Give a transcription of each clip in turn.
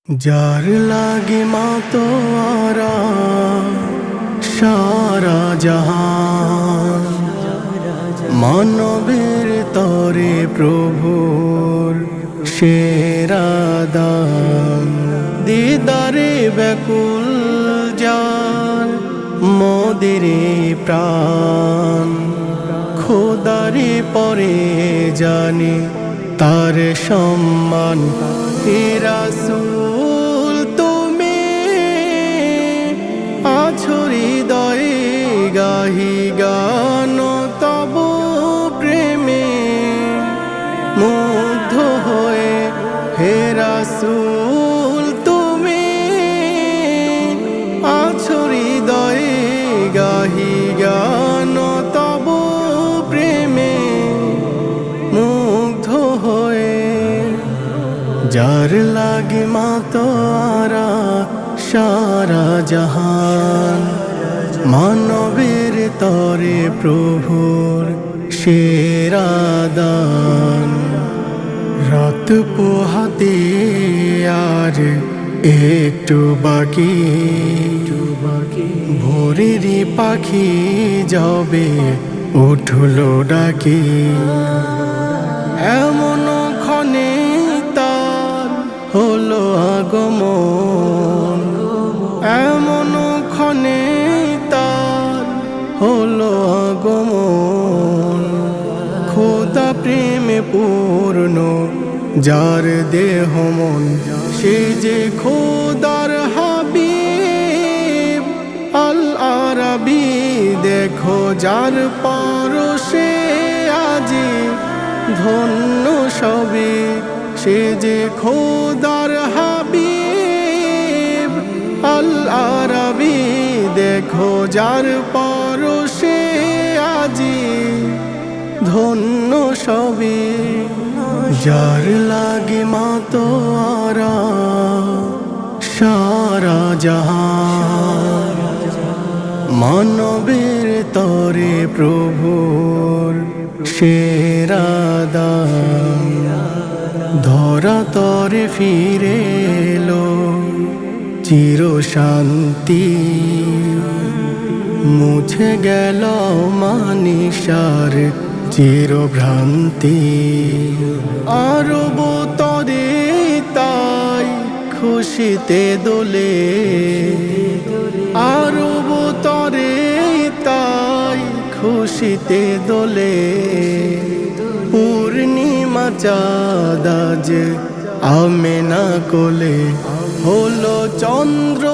যার লাগে মাতোয়ারা সারা জাহান, মানবের তরে প্রভুর সেরা দান। দিদারে ব্যাকুল যার মোদেরে প্রাণ, খোদারে পরে জানে তার সম্মান। হে রাসূল তুমি আছো হৃদয়ে গাহি গান তব প্রেমে মুগ্ধ হয়ে। হে রাসূল তুমি আছো হৃদয়ে গাহি গান তব প্রেমে মুগ্ধ হয়ে। যার লাগে মাতোয়ারা সারা জাহান, মানবের তরে প্রভুর সেরা দান। রাত পোহাতে আর একটু বাকি, ভোরেরই পাখি যাবে উঠলো ডাকি। এমন ক্ষণে তার হলো আগমন, এমন ক্ষণে তার হলো আগমন। খোদা প্রেমে পূর্ণ যার দেহ মন, সে যে খোদার হাবিব আল আরাবী। দেখো যার পরশে আজি ধন্য সবে, সে যে খোদার হাবিব আল আরাবী। দেখো যার পরশে আজি ধন্য সবে। যার লাগে মাতোয়ারা সারা জাহান, মানবের তরে প্রভুর সেরা দান। ধরা তরে ফিরে এলো চির শান্তি, মুছে গেল মানিসার চির ভ্রান্তি। আরব তরে তাই খুশিতে দোলে, আরব তরে তাই খুশিতে দোলে। পূর্ণিমা চাঁদ আজ আমেনা কোলে, হলো চন্দ্র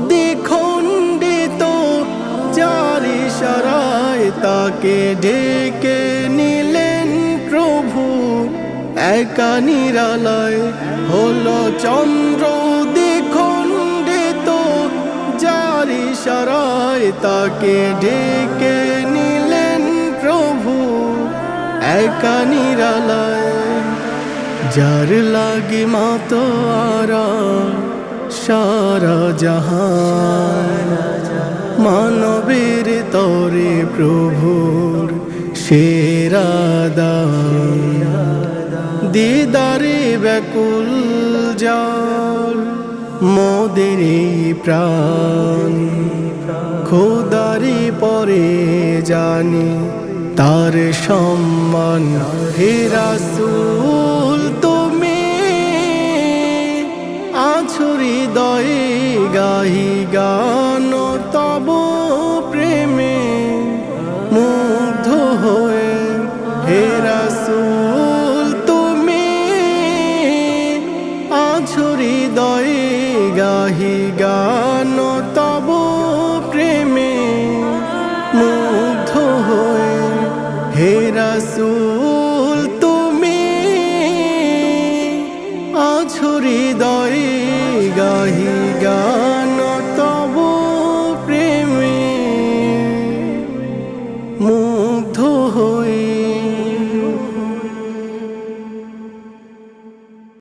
দ্বিখণ্ডিত যার ইশারায় তাকে ডেকে নিলেন প্রভু একা নিরালায়। হলো চন্দ্র দ্বিখণ্ডিত যার ইশারায় তাকে ডেকে নিলেন প্রভু একা নিরালায়। যার লাগে মাতোয়ারা সারা জাহান, মানবের তরে প্রভুর সেরা দান। দিদারে ব্যাকুল যার মোদেরে প্রাণ, খোদারি পরে জানে তার সম্মান। হে রাসূল তুমি আছো হৃদয়ে গাহি গান তব প্রেমে মুগ্ধ হয়ে। হে রাসূল তুমি আছো হৃদয়ে গাহি গান তব প্রেমে মুগ্ধ হয়ে। হে রাসূল